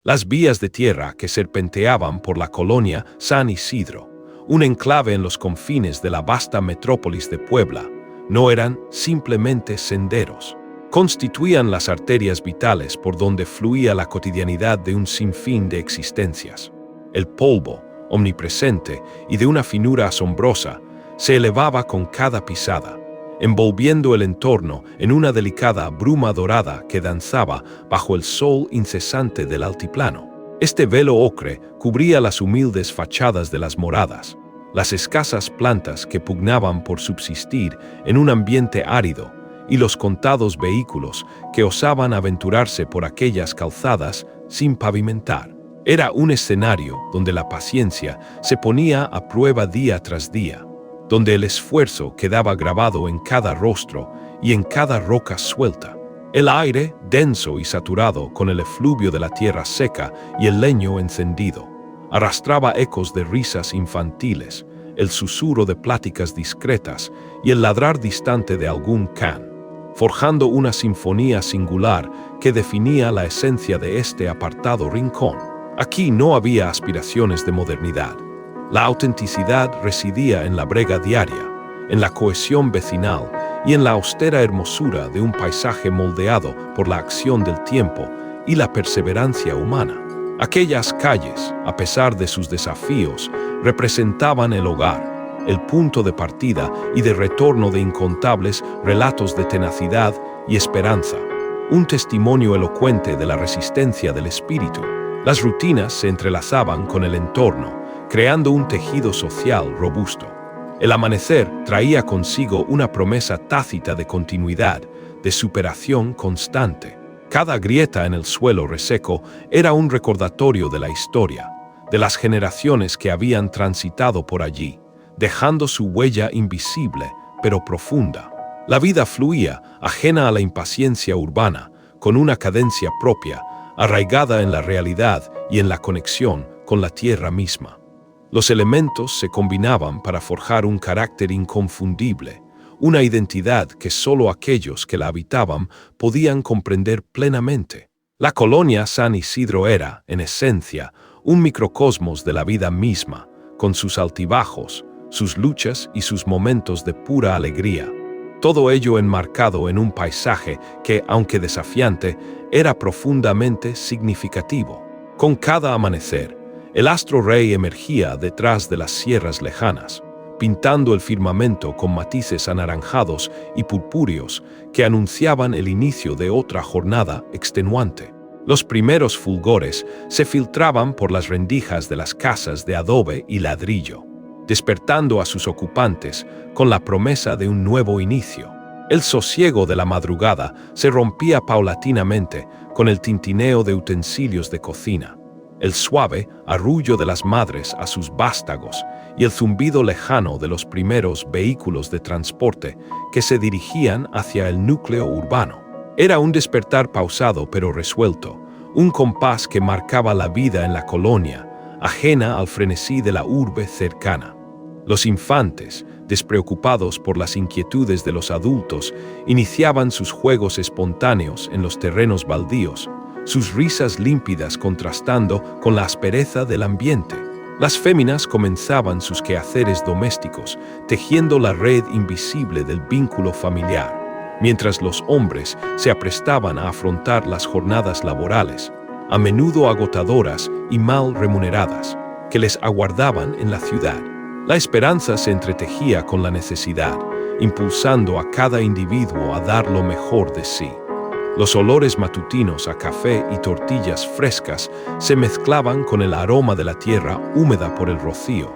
Las vías de tierra que serpenteaban por la colonia San Isidro, un enclave en los confines de la vasta metrópolis de Puebla, no eran simplemente senderos. Constituían las arterias vitales por donde fluía la cotidianidad de un sinfín de existencias. El polvo, omnipresente y de una finura asombrosa, se elevaba con cada pisada, envolviendo el entorno en una delicada bruma dorada que danzaba bajo el sol incesante del altiplano. Este velo ocre cubría las humildes fachadas de las moradas, las escasas plantas que pugnaban por subsistir en un ambiente árido y los contados vehículos que osaban aventurarse por aquellas calzadas sin pavimentar. Era un escenario donde la paciencia se ponía a prueba día tras día, donde el esfuerzo quedaba grabado en cada rostro y en cada roca suelta. El aire, denso y saturado con el efluvio de la tierra seca y el leño encendido, arrastraba ecos de risas infantiles, el susurro de pláticas discretas y el ladrar distante de algún can, forjando una sinfonía singular que definía la esencia de este apartado rincón. Aquí no había aspiraciones de modernidad. La autenticidad residía en la brega diaria, en la cohesión vecinal y en la austera hermosura de un paisaje moldeado por la acción del tiempo y la perseverancia humana. Aquellas calles, a pesar de sus desafíos, representaban el hogar, el punto de partida y de retorno de incontables relatos de tenacidad y esperanza, un testimonio elocuente de la resistencia del espíritu. Las rutinas se entrelazaban con el entorno, creando un tejido social robusto. El amanecer traía consigo una promesa tácita de continuidad, de superación constante. Cada grieta en el suelo reseco era un recordatorio de la historia, de las generaciones que habían transitado por allí, dejando su huella invisible, pero profunda. La vida fluía, ajena a la impaciencia urbana, con una cadencia propia, arraigada en la realidad y en la conexión con la tierra misma. Los elementos se combinaban para forjar un carácter inconfundible, una identidad que solo aquellos que la habitaban podían comprender plenamente. La colonia San Isidro era, en esencia, un microcosmos de la vida misma, con sus altibajos, sus luchas y sus momentos de pura alegría. Todo ello enmarcado en un paisaje que, aunque desafiante, era profundamente significativo. Con cada amanecer, el astro rey emergía detrás de las sierras lejanas, pintando el firmamento con matices anaranjados y purpúreos que anunciaban el inicio de otra jornada extenuante. Los primeros fulgores se filtraban por las rendijas de las casas de adobe y ladrillo, despertando a sus ocupantes con la promesa de un nuevo inicio. El sosiego de la madrugada se rompía paulatinamente con el tintineo de utensilios de cocina, el suave arrullo de las madres a sus vástagos y el zumbido lejano de los primeros vehículos de transporte que se dirigían hacia el núcleo urbano. Era un despertar pausado pero resuelto, un compás que marcaba la vida en la colonia, ajena al frenesí de la urbe cercana. Los infantes, despreocupados por las inquietudes de los adultos, iniciaban sus juegos espontáneos en los terrenos baldíos, sus risas límpidas contrastando con la aspereza del ambiente. Las féminas comenzaban sus quehaceres domésticos, tejiendo la red invisible del vínculo familiar, mientras los hombres se aprestaban a afrontar las jornadas laborales, a menudo agotadoras y mal remuneradas, que les aguardaban en la ciudad. La esperanza se entretejía con la necesidad, impulsando a cada individuo a dar lo mejor de sí. Los olores matutinos a café y tortillas frescas se mezclaban con el aroma de la tierra húmeda por el rocío,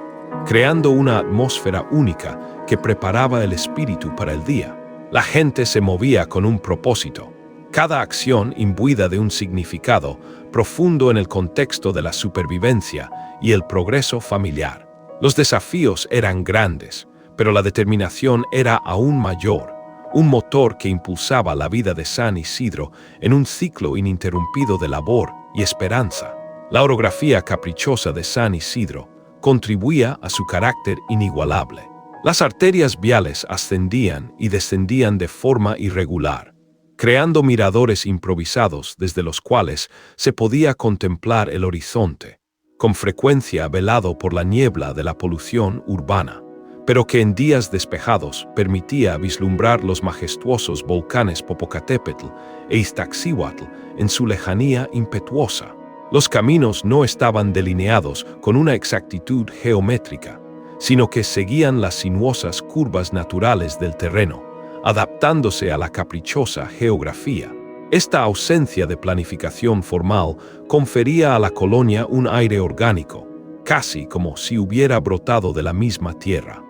creando una atmósfera única que preparaba el espíritu para el día. La gente se movía con un propósito, cada acción imbuida de un significado profundo en el contexto de la supervivencia y el progreso familiar. Los desafíos eran grandes, pero la determinación era aún mayor, un motor que impulsaba la vida de San Isidro en un ciclo ininterrumpido de labor y esperanza. La orografía caprichosa de San Isidro contribuía a su carácter inigualable. Las arterias viales ascendían y descendían de forma irregular, creando miradores improvisados desde los cuales se podía contemplar el horizonte, con frecuencia velado por la niebla de la polución urbana, pero que en días despejados permitía vislumbrar los majestuosos volcanes Popocatépetl e Iztaccíhuatl en su lejanía impetuosa. Los caminos no estaban delineados con una exactitud geométrica, sino que seguían las sinuosas curvas naturales del terreno, adaptándose a la caprichosa geografía. Esta ausencia de planificación formal confería a la colonia un aire orgánico, casi como si hubiera brotado de la misma tierra.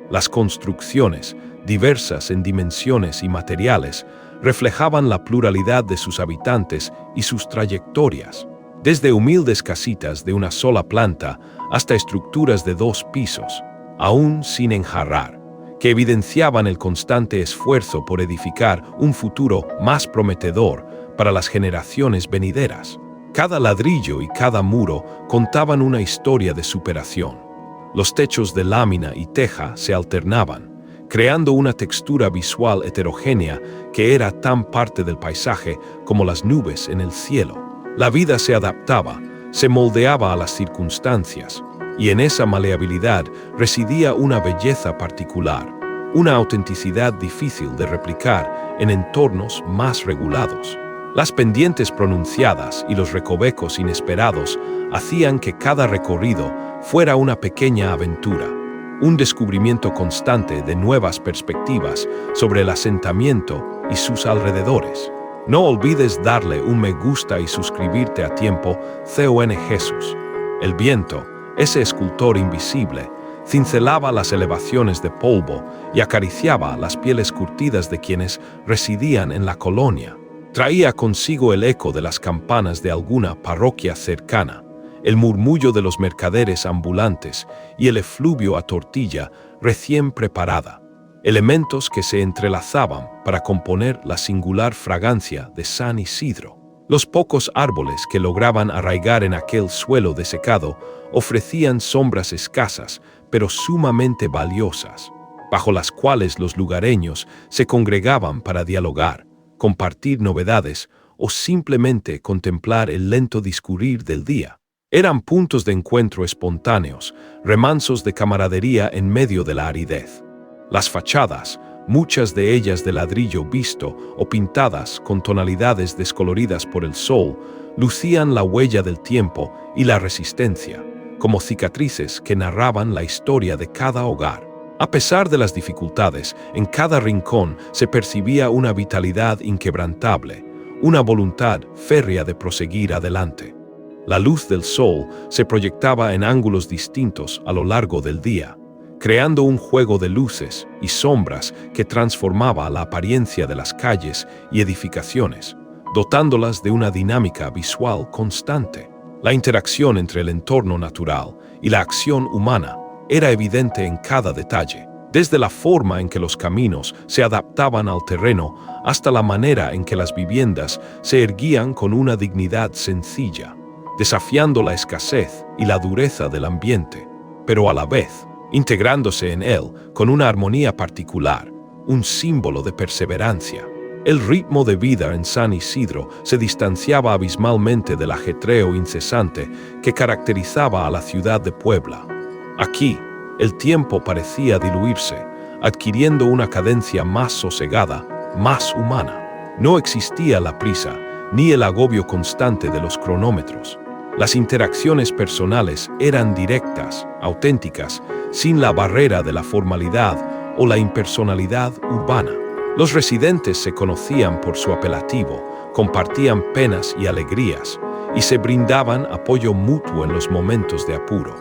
Las construcciones, diversas en dimensiones y materiales, reflejaban la pluralidad de sus habitantes y sus trayectorias, desde humildes casitas de una sola planta hasta estructuras de 2 pisos, aún sin enjarrar, que evidenciaban el constante esfuerzo por edificar un futuro más prometedor para las generaciones venideras. Cada ladrillo y cada muro contaban una historia de superación. Los techos de lámina y teja se alternaban, creando una textura visual heterogénea que era tan parte del paisaje como las nubes en el cielo. La vida se adaptaba, se moldeaba a las circunstancias, y en esa maleabilidad residía una belleza particular, una autenticidad difícil de replicar en entornos más regulados. Las pendientes pronunciadas y los recovecos inesperados hacían que cada recorrido fuera una pequeña aventura, un descubrimiento constante de nuevas perspectivas sobre el asentamiento y sus alrededores. No olvides darle un me gusta y suscribirte a tiempo, CON Jesús. El viento, ese escultor invisible, cincelaba las elevaciones de polvo y acariciaba las pieles curtidas de quienes residían en la colonia. Traía consigo el eco de las campanas de alguna parroquia cercana, el murmullo de los mercaderes ambulantes y el efluvio a tortilla recién preparada, elementos que se entrelazaban para componer la singular fragancia de San Isidro. Los pocos árboles que lograban arraigar en aquel suelo desecado ofrecían sombras escasas, pero sumamente valiosas, bajo las cuales los lugareños se congregaban para dialogar, compartir novedades o simplemente contemplar el lento discurrir del día. Eran puntos de encuentro espontáneos, remansos de camaradería en medio de la aridez. Las fachadas, muchas de ellas de ladrillo visto o pintadas con tonalidades descoloridas por el sol, lucían la huella del tiempo y la resistencia, como cicatrices que narraban la historia de cada hogar. A pesar de las dificultades, en cada rincón se percibía una vitalidad inquebrantable, una voluntad férrea de proseguir adelante. La luz del sol se proyectaba en ángulos distintos a lo largo del día, creando un juego de luces y sombras que transformaba la apariencia de las calles y edificaciones, dotándolas de una dinámica visual constante. La interacción entre el entorno natural y la acción humana era evidente en cada detalle, desde la forma en que los caminos se adaptaban al terreno hasta la manera en que las viviendas se erguían con una dignidad sencilla, desafiando la escasez y la dureza del ambiente, pero a la vez integrándose en él con una armonía particular, un símbolo de perseverancia. El ritmo de vida en San Isidro se distanciaba abismalmente del ajetreo incesante que caracterizaba a la ciudad de Puebla. Aquí, el tiempo parecía diluirse, adquiriendo una cadencia más sosegada, más humana. No existía la prisa, ni el agobio constante de los cronómetros. Las interacciones personales eran directas, auténticas, sin la barrera de la formalidad o la impersonalidad urbana. Los residentes se conocían por su apelativo, compartían penas y alegrías, y se brindaban apoyo mutuo en los momentos de apuro.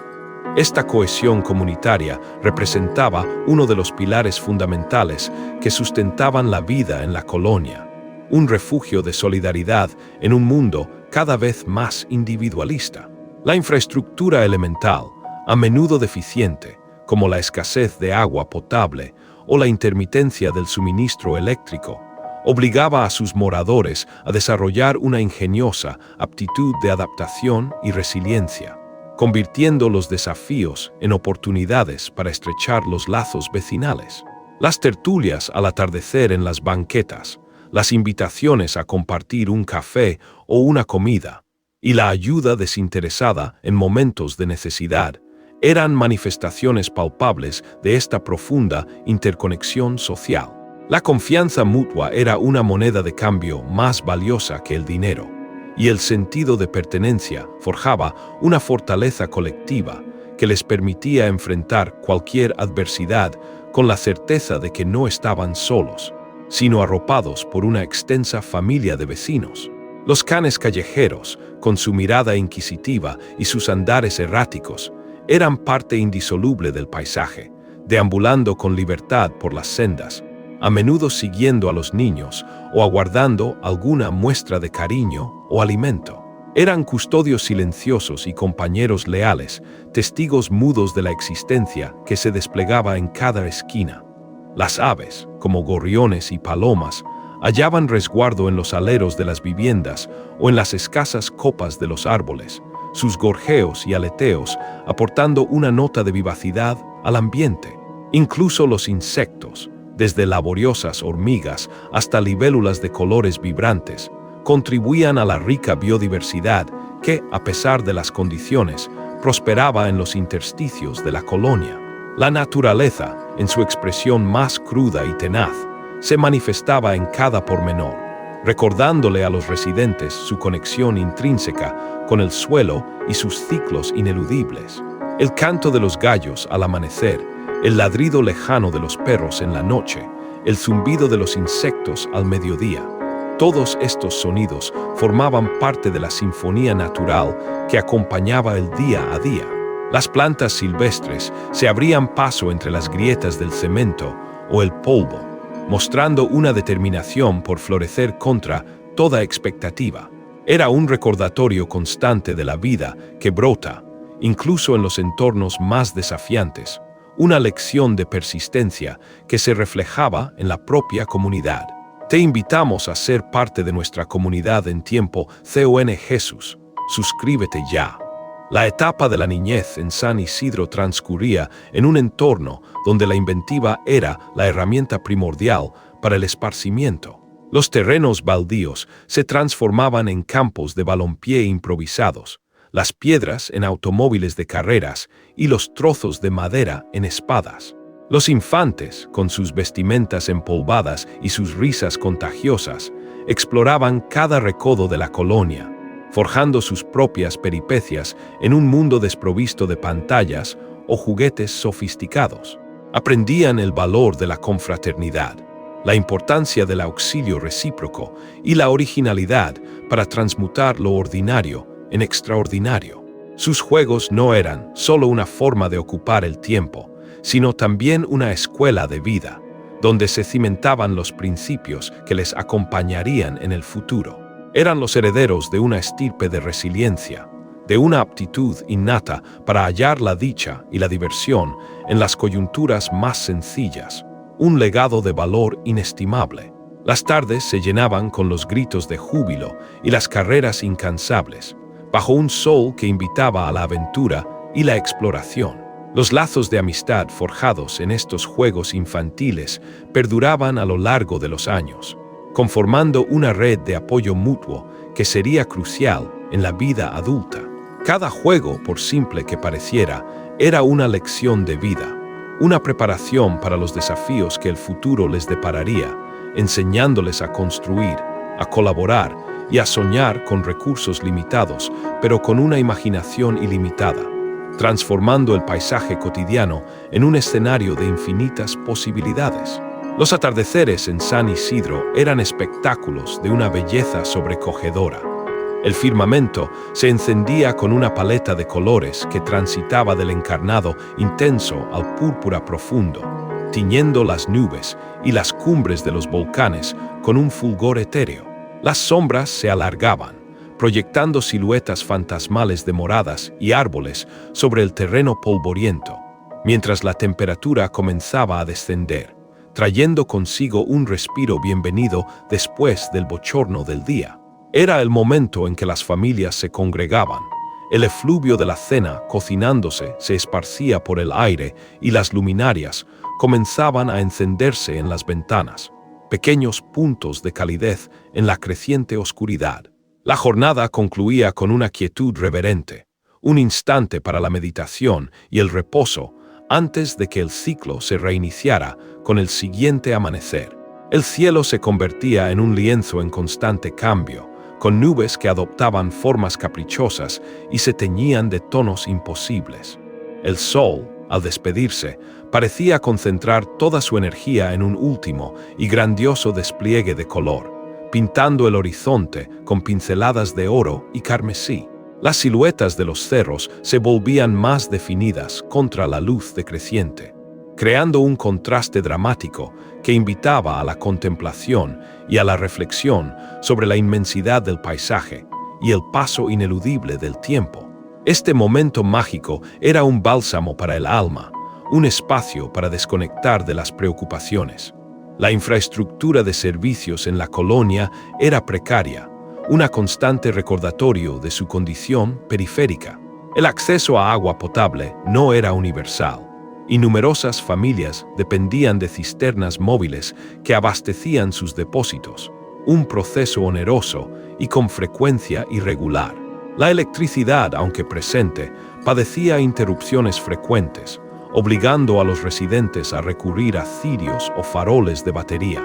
Esta cohesión comunitaria representaba uno de los pilares fundamentales que sustentaban la vida en la colonia, un refugio de solidaridad en un mundo cada vez más individualista. La infraestructura elemental, a menudo deficiente, como la escasez de agua potable o la intermitencia del suministro eléctrico, obligaba a sus moradores a desarrollar una ingeniosa aptitud de adaptación y resiliencia, convirtiendo los desafíos en oportunidades para estrechar los lazos vecinales. Las tertulias al atardecer en las banquetas, las invitaciones a compartir un café o una comida, y la ayuda desinteresada en momentos de necesidad, eran manifestaciones palpables de esta profunda interconexión social. La confianza mutua era una moneda de cambio más valiosa que el dinero, y el sentido de pertenencia forjaba una fortaleza colectiva que les permitía enfrentar cualquier adversidad con la certeza de que no estaban solos, sino arropados por una extensa familia de vecinos. Los canes callejeros, con su mirada inquisitiva y sus andares erráticos, eran parte indisoluble del paisaje, deambulando con libertad por las sendas, a menudo siguiendo a los niños o aguardando alguna muestra de cariño o alimento. Eran custodios silenciosos y compañeros leales, testigos mudos de la existencia que se desplegaba en cada esquina. Las aves, como gorriones y palomas, hallaban resguardo en los aleros de las viviendas o en las escasas copas de los árboles, sus gorjeos y aleteos aportando una nota de vivacidad al ambiente. Incluso los insectos, desde laboriosas hormigas hasta libélulas de colores vibrantes, contribuían a la rica biodiversidad que, a pesar de las condiciones, prosperaba en los intersticios de la colonia. La naturaleza, en su expresión más cruda y tenaz, se manifestaba en cada pormenor, recordándole a los residentes su conexión intrínseca con el suelo y sus ciclos ineludibles. El canto de los gallos al amanecer, el ladrido lejano de los perros en la noche, el zumbido de los insectos al mediodía. Todos estos sonidos formaban parte de la sinfonía natural que acompañaba el día a día. Las plantas silvestres se abrían paso entre las grietas del cemento o el polvo, mostrando una determinación por florecer contra toda expectativa. Era un recordatorio constante de la vida que brota, incluso en los entornos más desafiantes, una lección de persistencia que se reflejaba en la propia comunidad. Te invitamos a ser parte de nuestra comunidad en tiempo CON Jesús. Suscríbete ya. La etapa de la niñez en San Isidro transcurría en un entorno donde la inventiva era la herramienta primordial para el esparcimiento. Los terrenos baldíos se transformaban en campos de balompié improvisados, las piedras en automóviles de carreras y los trozos de madera en espadas. Los infantes, con sus vestimentas empolvadas y sus risas contagiosas, exploraban cada recodo de la colonia, forjando sus propias peripecias en un mundo desprovisto de pantallas o juguetes sofisticados. Aprendían el valor de la confraternidad, la importancia del auxilio recíproco y la originalidad para transmutar lo ordinario en extraordinario. Sus juegos no eran solo una forma de ocupar el tiempo, sino también una escuela de vida, donde se cimentaban los principios que les acompañarían en el futuro. Eran los herederos de una estirpe de resiliencia, de una aptitud innata para hallar la dicha y la diversión en las coyunturas más sencillas, un legado de valor inestimable. Las tardes se llenaban con los gritos de júbilo y las carreras incansables, bajo un sol que invitaba a la aventura y la exploración. Los lazos de amistad forjados en estos juegos infantiles perduraban a lo largo de los años, conformando una red de apoyo mutuo que sería crucial en la vida adulta. Cada juego, por simple que pareciera, era una lección de vida, una preparación para los desafíos que el futuro les depararía, enseñándoles a construir, a colaborar y a soñar con recursos limitados, pero con una imaginación ilimitada, transformando el paisaje cotidiano en un escenario de infinitas posibilidades. Los atardeceres en San Isidro eran espectáculos de una belleza sobrecogedora. El firmamento se encendía con una paleta de colores que transitaba del encarnado intenso al púrpura profundo, tiñendo las nubes y las cumbres de los volcanes con un fulgor etéreo. Las sombras se alargaban, proyectando siluetas fantasmales de moradas y árboles sobre el terreno polvoriento, mientras la temperatura comenzaba a descender, trayendo consigo un respiro bienvenido después del bochorno del día. Era el momento en que las familias se congregaban. El efluvio de la cena cocinándose se esparcía por el aire y las luminarias comenzaban a encenderse en las ventanas. pequeños puntos de calidez en la creciente oscuridad. La jornada concluía con una quietud reverente, un instante para la meditación y el reposo antes de que el ciclo se reiniciara con el siguiente amanecer. El cielo se convertía en un lienzo en constante cambio, con nubes que adoptaban formas caprichosas y se teñían de tonos imposibles. El sol, al despedirse, parecía concentrar toda su energía en un último y grandioso despliegue de color, pintando el horizonte con pinceladas de oro y carmesí. Las siluetas de los cerros se volvían más definidas contra la luz decreciente, creando un contraste dramático que invitaba a la contemplación y a la reflexión sobre la inmensidad del paisaje y el paso ineludible del tiempo. Este momento mágico era un bálsamo para el alma, un espacio para desconectar de las preocupaciones. La infraestructura de servicios en la colonia era precaria, una constante recordatorio de su condición periférica. El acceso a agua potable no era universal, y numerosas familias dependían de cisternas móviles que abastecían sus depósitos, un proceso oneroso y con frecuencia irregular. La electricidad, aunque presente, padecía interrupciones frecuentes, obligando a los residentes a recurrir a cirios o faroles de batería.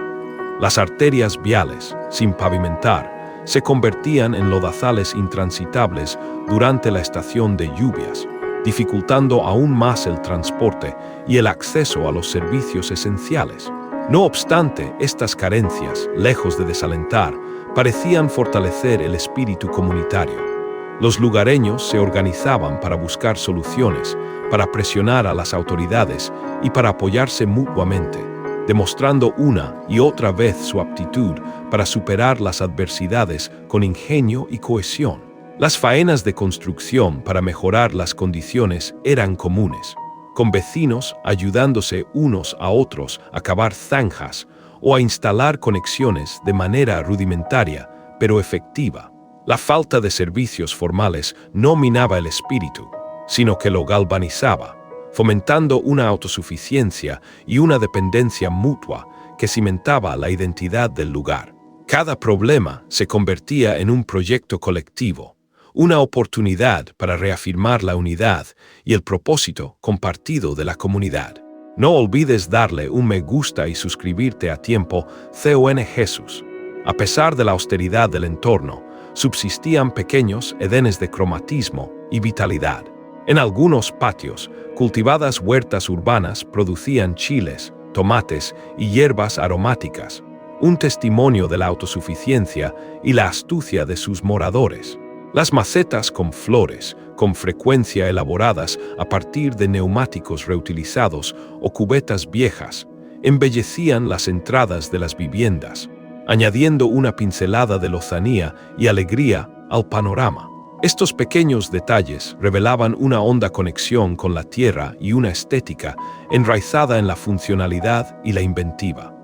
Las arterias viales, sin pavimentar, se convertían en lodazales intransitables durante la estación de lluvias, dificultando aún más el transporte y el acceso a los servicios esenciales. No obstante, estas carencias, lejos de desalentar, parecían fortalecer el espíritu comunitario. Los lugareños se organizaban para buscar soluciones, para presionar a las autoridades y para apoyarse mutuamente, demostrando una y otra vez su aptitud para superar las adversidades con ingenio y cohesión. Las faenas de construcción para mejorar las condiciones eran comunes, con vecinos ayudándose unos a otros a cavar zanjas o a instalar conexiones de manera rudimentaria, pero efectiva. La falta de servicios formales no minaba el espíritu, sino que lo galvanizaba, fomentando una autosuficiencia y una dependencia mutua que cimentaba la identidad del lugar. Cada problema se convertía en un proyecto colectivo, una oportunidad para reafirmar la unidad y el propósito compartido de la comunidad. No olvides darle un me gusta y suscribirte a tiempo CON Jesús. A pesar de la austeridad del entorno, subsistían pequeños edenes de cromatismo y vitalidad. En algunos patios, cultivadas huertas urbanas producían chiles, tomates y hierbas aromáticas, un testimonio de la autosuficiencia y la astucia de sus moradores. Las macetas con flores, con frecuencia elaboradas a partir de neumáticos reutilizados o cubetas viejas, embellecían las entradas de las viviendas, añadiendo una pincelada de lozanía y alegría al panorama. Estos pequeños detalles revelaban una honda conexión con la tierra y una estética enraizada en la funcionalidad y la inventiva.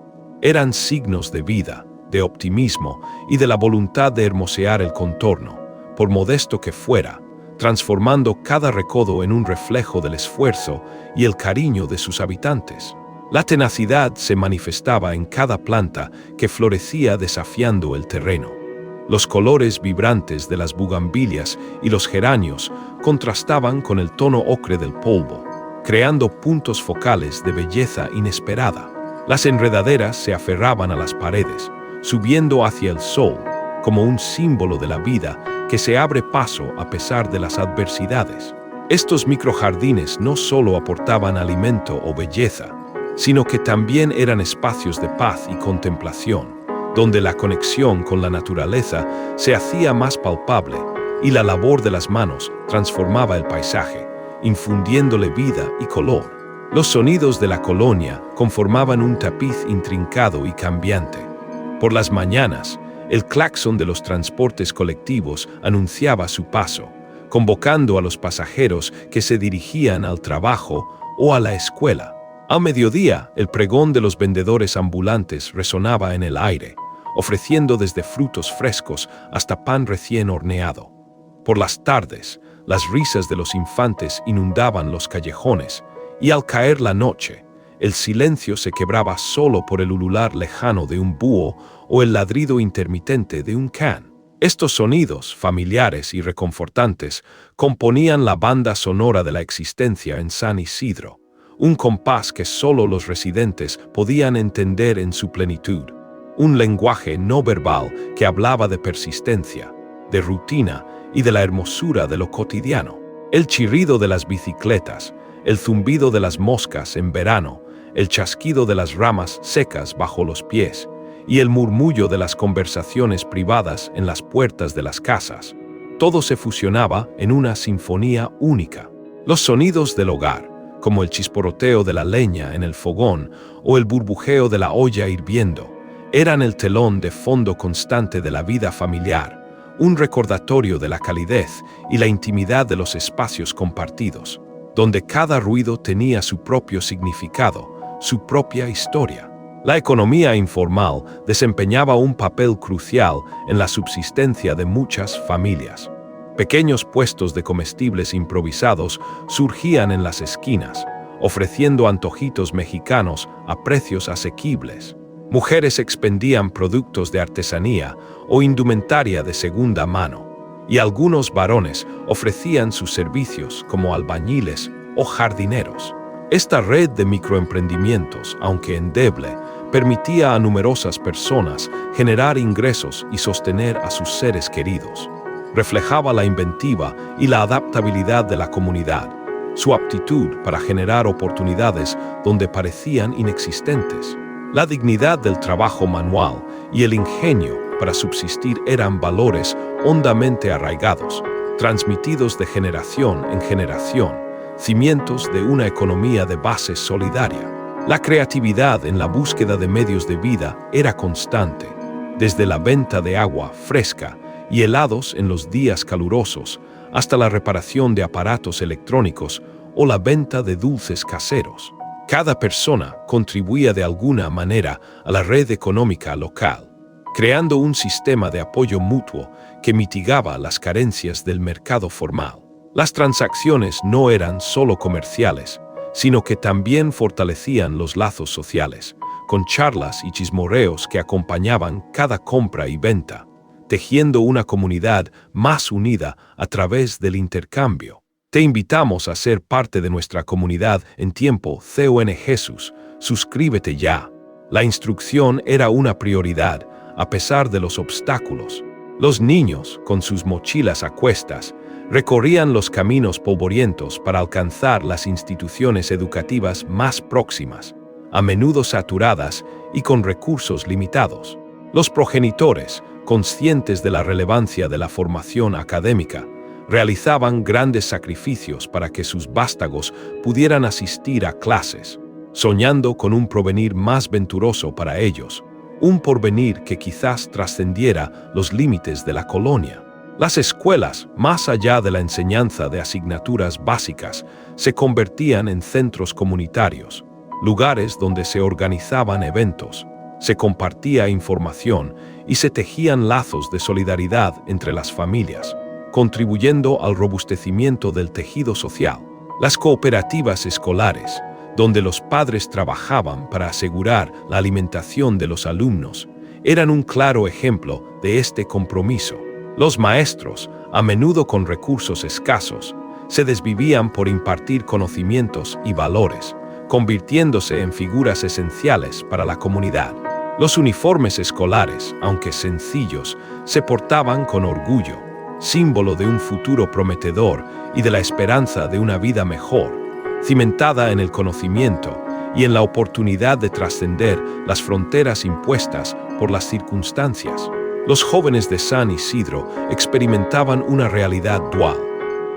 Eran signos de vida, de optimismo y de la voluntad de hermosear el contorno, por modesto que fuera, transformando cada recodo en un reflejo del esfuerzo y el cariño de sus habitantes. La tenacidad se manifestaba en cada planta que florecía desafiando el terreno. Los colores vibrantes de las bugambilias y los geranios contrastaban con el tono ocre del polvo, creando puntos focales de belleza inesperada. Las enredaderas se aferraban a las paredes, subiendo hacia el sol, como un símbolo de la vida que se abre paso a pesar de las adversidades. Estos microjardines no solo aportaban alimento o belleza, sino que también eran espacios de paz y contemplación, donde la conexión con la naturaleza se hacía más palpable y la labor de las manos transformaba el paisaje, infundiéndole vida y color. Los sonidos de la colonia conformaban un tapiz intrincado y cambiante. Por las mañanas, el claxon de los transportes colectivos anunciaba su paso, convocando a los pasajeros que se dirigían al trabajo o a la escuela. Al mediodía, el pregón de los vendedores ambulantes resonaba en el aire, ofreciendo desde frutos frescos hasta pan recién horneado. Por las tardes, las risas de los infantes inundaban los callejones, y al caer la noche, El silencio se quebraba solo por el ulular lejano de un búho o el ladrido intermitente de un can. Estos sonidos, familiares y reconfortantes, componían la banda sonora de la existencia en San Isidro, un compás que solo los residentes podían entender en su plenitud, un lenguaje no verbal que hablaba de persistencia, de rutina y de la hermosura de lo cotidiano. El chirrido de las bicicletas, el zumbido de las moscas en verano, el chasquido de las ramas secas bajo los pies y el murmullo de las conversaciones privadas en las puertas de las casas. Todo se fusionaba en una sinfonía única. Los sonidos del hogar, como el chisporroteo de la leña en el fogón o el burbujeo de la olla hirviendo, eran el telón de fondo constante de la vida familiar, un recordatorio de la calidez y la intimidad de los espacios compartidos, donde cada ruido tenía su propio significado, su propia historia. La economía informal desempeñaba un papel crucial en la subsistencia de muchas familias. Pequeños puestos de comestibles improvisados surgían en las esquinas, ofreciendo antojitos mexicanos a precios asequibles. Mujeres expendían productos de artesanía o indumentaria de segunda mano, y algunos varones ofrecían sus servicios como albañiles o jardineros. Esta red de microemprendimientos, aunque endeble, permitía a numerosas personas generar ingresos y sostener a sus seres queridos. Reflejaba la inventiva y la adaptabilidad de la comunidad, su aptitud para generar oportunidades donde parecían inexistentes. La dignidad del trabajo manual y el ingenio para subsistir eran valores hondamente arraigados, transmitidos de generación en generación, cimientos de una economía de base solidaria. La creatividad en la búsqueda de medios de vida era constante, desde la venta de agua fresca y helados en los días calurosos hasta la reparación de aparatos electrónicos o la venta de dulces caseros. Cada persona contribuía de alguna manera a la red económica local, creando un sistema de apoyo mutuo que mitigaba las carencias del mercado formal. Las transacciones no eran solo comerciales, sino que también fortalecían los lazos sociales, con charlas y chismorreos que acompañaban cada compra y venta, tejiendo una comunidad más unida a través del intercambio. Te invitamos a ser parte de nuestra comunidad en tiempo CON Jesús. Suscríbete ya. La instrucción era una prioridad, a pesar de los obstáculos. Los niños, con sus mochilas a cuestas, recorrían los caminos polvorientos para alcanzar las instituciones educativas más próximas, a menudo saturadas y con recursos limitados. Los progenitores, conscientes de la relevancia de la formación académica, realizaban grandes sacrificios para que sus vástagos pudieran asistir a clases, soñando con un porvenir más venturoso para ellos, un porvenir que quizás trascendiera los límites de la colonia. Las escuelas, más allá de la enseñanza de asignaturas básicas, se convertían en centros comunitarios, lugares donde se organizaban eventos, se compartía información y se tejían lazos de solidaridad entre las familias, contribuyendo al robustecimiento del tejido social. Las cooperativas escolares, donde los padres trabajaban para asegurar la alimentación de los alumnos, eran un claro ejemplo de este compromiso. Los maestros, a menudo con recursos escasos, se desvivían por impartir conocimientos y valores, convirtiéndose en figuras esenciales para la comunidad. Los uniformes escolares, aunque sencillos, se portaban con orgullo, símbolo de un futuro prometedor y de la esperanza de una vida mejor, cimentada en el conocimiento y en la oportunidad de trascender las fronteras impuestas por las circunstancias. Los jóvenes de San Isidro experimentaban una realidad dual.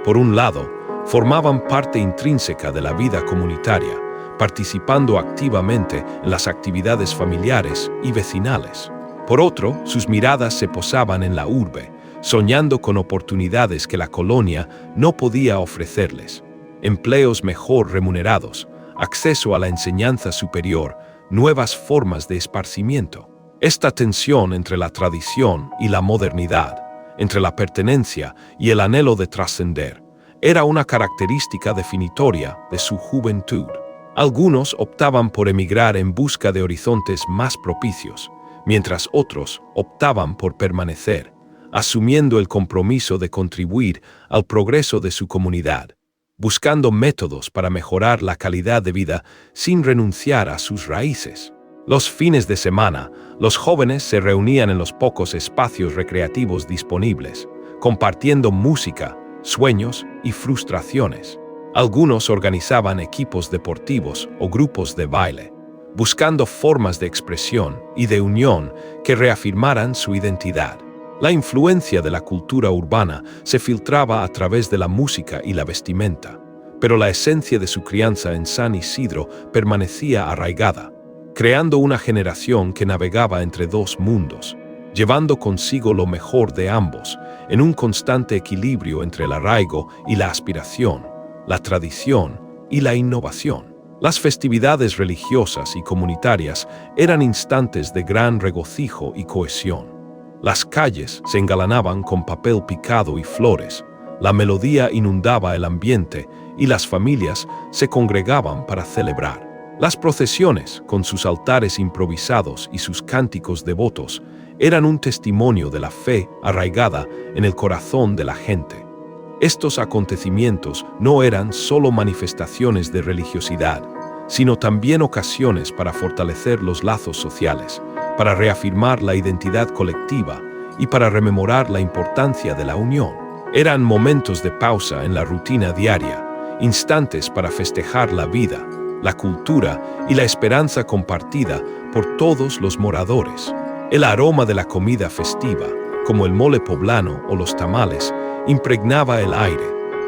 Por un lado, formaban parte intrínseca de la vida comunitaria, participando activamente en las actividades familiares y vecinales. Por otro, sus miradas se posaban en la urbe, soñando con oportunidades que la colonia no podía ofrecerles: empleos mejor remunerados, acceso a la enseñanza superior, nuevas formas de esparcimiento. Esta tensión entre la tradición y la modernidad, entre la pertenencia y el anhelo de trascender, era una característica definitoria de su juventud. Algunos optaban por emigrar en busca de horizontes más propicios, mientras otros optaban por permanecer, asumiendo el compromiso de contribuir al progreso de su comunidad, buscando métodos para mejorar la calidad de vida sin renunciar a sus raíces. Los fines de semana, los jóvenes se reunían en los pocos espacios recreativos disponibles, compartiendo música, sueños y frustraciones. Algunos organizaban equipos deportivos o grupos de baile, buscando formas de expresión y de unión que reafirmaran su identidad. La influencia de la cultura urbana se filtraba a través de la música y la vestimenta, pero la esencia de su crianza en San Isidro permanecía arraigada, creando una generación que navegaba entre dos mundos, llevando consigo lo mejor de ambos, en un constante equilibrio entre el arraigo y la aspiración, la tradición y la innovación. Las festividades religiosas y comunitarias eran instantes de gran regocijo y cohesión. Las calles se engalanaban con papel picado y flores, la melodía inundaba el ambiente y las familias se congregaban para celebrar. Las procesiones, con sus altares improvisados y sus cánticos devotos, eran un testimonio de la fe arraigada en el corazón de la gente. Estos acontecimientos no eran solo manifestaciones de religiosidad, sino también ocasiones para fortalecer los lazos sociales, para reafirmar la identidad colectiva y para rememorar la importancia de la unión. Eran momentos de pausa en la rutina diaria, instantes para festejar la vida, la cultura y la esperanza compartida por todos los moradores. El aroma de la comida festiva, como el mole poblano o los tamales, impregnaba el aire,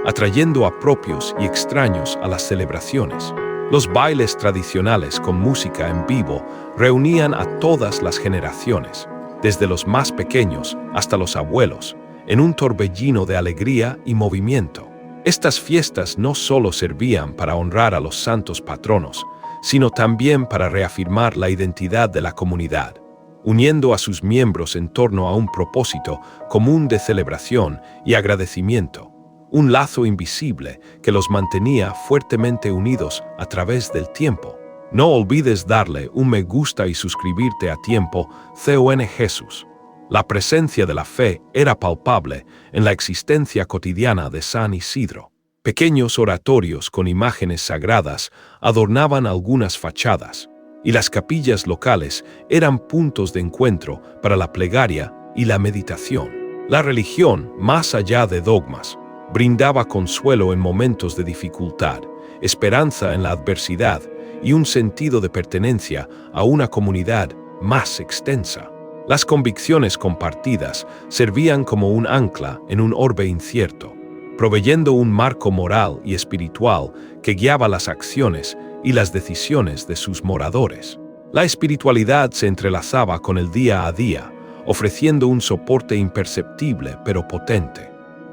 atrayendo a propios y extraños a las celebraciones. Los bailes tradicionales con música en vivo reunían a todas las generaciones, desde los más pequeños hasta los abuelos, en un torbellino de alegría y movimiento. Estas fiestas no solo servían para honrar a los santos patronos, sino también para reafirmar la identidad de la comunidad, uniendo a sus miembros en torno a un propósito común de celebración y agradecimiento. Un lazo invisible que los mantenía fuertemente unidos a través del tiempo. No olvides darle un me gusta y suscribirte a tiempo CON Jesús. La presencia de la fe era palpable en la existencia cotidiana de San Isidro. Pequeños oratorios con imágenes sagradas adornaban algunas fachadas, y las capillas locales eran puntos de encuentro para la plegaria y la meditación. La religión, más allá de dogmas, brindaba consuelo en momentos de dificultad, esperanza en la adversidad y un sentido de pertenencia a una comunidad más extensa. Las convicciones compartidas servían como un ancla en un orbe incierto, proveyendo un marco moral y espiritual que guiaba las acciones y las decisiones de sus moradores. La espiritualidad se entrelazaba con el día a día, ofreciendo un soporte imperceptible pero potente.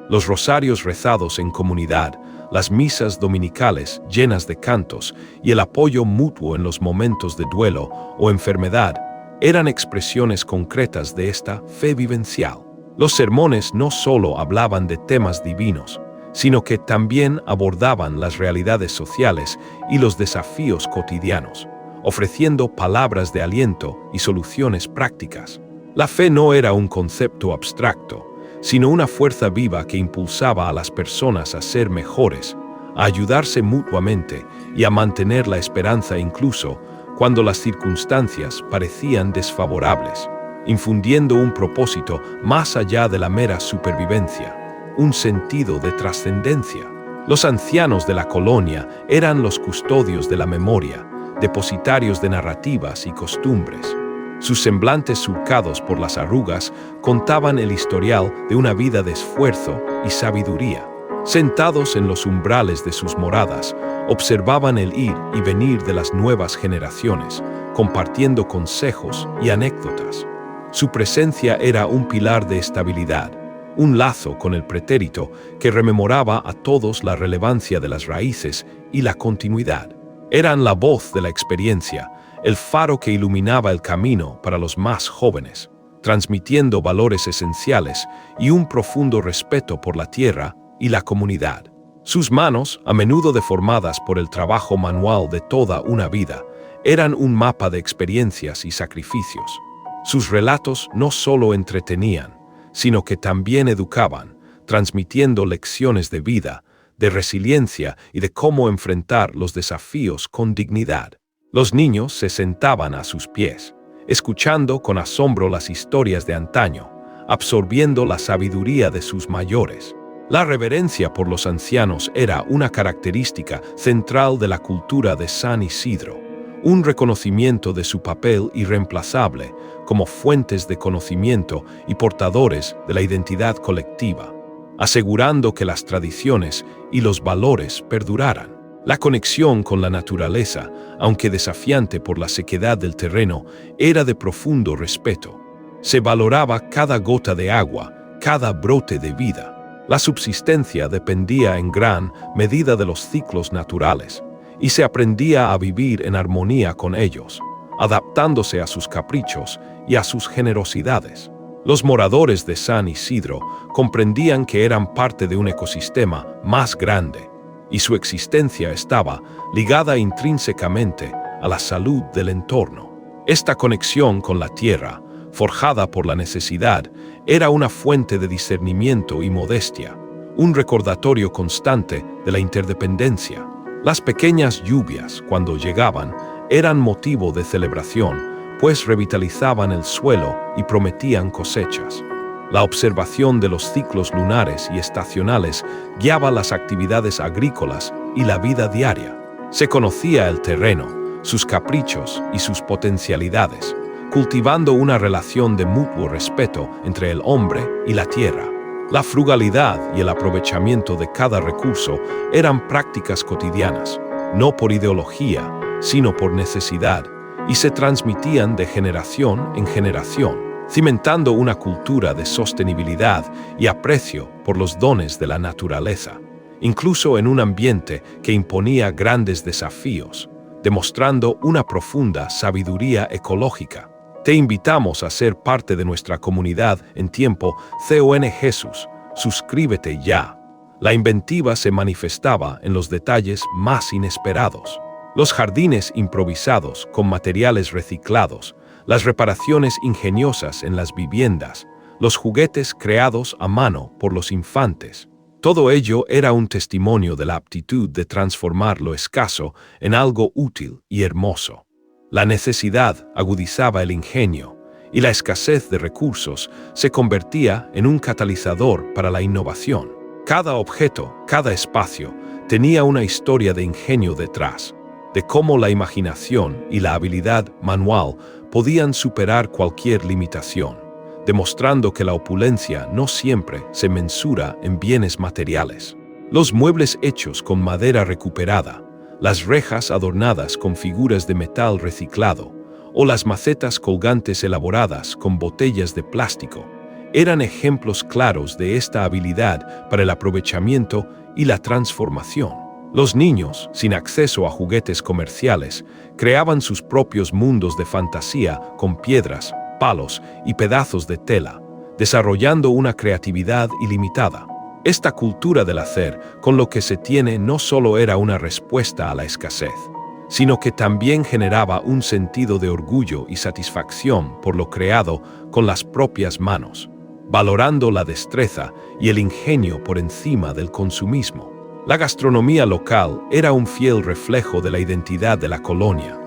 Los rosarios rezados en comunidad, las misas dominicales llenas de cantos y el apoyo mutuo en los momentos de duelo o enfermedad eran expresiones concretas de esta fe vivencial. Los sermones no solo hablaban de temas divinos, sino que también abordaban las realidades sociales y los desafíos cotidianos, ofreciendo palabras de aliento y soluciones prácticas. La fe no era un concepto abstracto, sino una fuerza viva que impulsaba a las personas a ser mejores, a ayudarse mutuamente y a mantener la esperanza incluso cuando las circunstancias parecían desfavorables, infundiendo un propósito más allá de la mera supervivencia, un sentido de trascendencia. Los ancianos de la colonia eran los custodios de la memoria, depositarios de narrativas y costumbres. Sus semblantes surcados por las arrugas contaban el historial de una vida de esfuerzo y sabiduría. Sentados en los umbrales de sus moradas, observaban el ir y venir de las nuevas generaciones, compartiendo consejos y anécdotas. Su presencia era un pilar de estabilidad, un lazo con el pretérito que rememoraba a todos la relevancia de las raíces y la continuidad. Eran la voz de la experiencia, el faro que iluminaba el camino para los más jóvenes, transmitiendo valores esenciales y un profundo respeto por la tierra y la comunidad. Sus manos, a menudo deformadas por el trabajo manual de toda una vida, eran un mapa de experiencias y sacrificios. Sus relatos no solo entretenían, sino que también educaban, transmitiendo lecciones de vida, de resiliencia y de cómo enfrentar los desafíos con dignidad. Los niños se sentaban a sus pies, escuchando con asombro las historias de antaño, absorbiendo la sabiduría de sus mayores. La reverencia por los ancianos era una característica central de la cultura de San Isidro, un reconocimiento de su papel irreemplazable como fuentes de conocimiento y portadores de la identidad colectiva, asegurando que las tradiciones y los valores perduraran. La conexión con la naturaleza, aunque desafiante por la sequedad del terreno, era de profundo respeto. Se valoraba cada gota de agua, cada brote de vida. La subsistencia dependía en gran medida de los ciclos naturales, y se aprendía a vivir en armonía con ellos, adaptándose a sus caprichos y a sus generosidades. Los moradores de San Isidro comprendían que eran parte de un ecosistema más grande, y su existencia estaba ligada intrínsecamente a la salud del entorno. Esta conexión con la tierra, forjada por la necesidad, era una fuente de discernimiento y modestia, un recordatorio constante de la interdependencia. Las pequeñas lluvias, cuando llegaban, eran motivo de celebración, pues revitalizaban el suelo y prometían cosechas. La observación de los ciclos lunares y estacionales guiaba las actividades agrícolas y la vida diaria. Se conocía el terreno, sus caprichos y sus potencialidades, cultivando una relación de mutuo respeto entre el hombre y la tierra. La frugalidad y el aprovechamiento de cada recurso eran prácticas cotidianas, no por ideología, sino por necesidad, y se transmitían de generación en generación, cimentando una cultura de sostenibilidad y aprecio por los dones de la naturaleza, incluso en un ambiente que imponía grandes desafíos, demostrando una profunda sabiduría ecológica. Te invitamos a ser parte de nuestra comunidad en tiempo CON Jesús. Suscríbete ya. La inventiva se manifestaba en los detalles más inesperados. Los jardines improvisados con materiales reciclados, las reparaciones ingeniosas en las viviendas, los juguetes creados a mano por los infantes. Todo ello era un testimonio de la aptitud de transformar lo escaso en algo útil y hermoso. La necesidad agudizaba el ingenio, y la escasez de recursos se convertía en un catalizador para la innovación. Cada objeto, cada espacio, tenía una historia de ingenio detrás, de cómo la imaginación y la habilidad manual podían superar cualquier limitación, demostrando que la opulencia no siempre se mensura en bienes materiales. Los muebles hechos con madera recuperada, las rejas adornadas con figuras de metal reciclado, o las macetas colgantes elaboradas con botellas de plástico, eran ejemplos claros de esta habilidad para el aprovechamiento y la transformación. Los niños, sin acceso a juguetes comerciales, creaban sus propios mundos de fantasía con piedras, palos y pedazos de tela, desarrollando una creatividad ilimitada. Esta cultura del hacer con lo que se tiene no solo era una respuesta a la escasez, sino que también generaba un sentido de orgullo y satisfacción por lo creado con las propias manos, valorando la destreza y el ingenio por encima del consumismo. La gastronomía local era un fiel reflejo de la identidad de la colonia.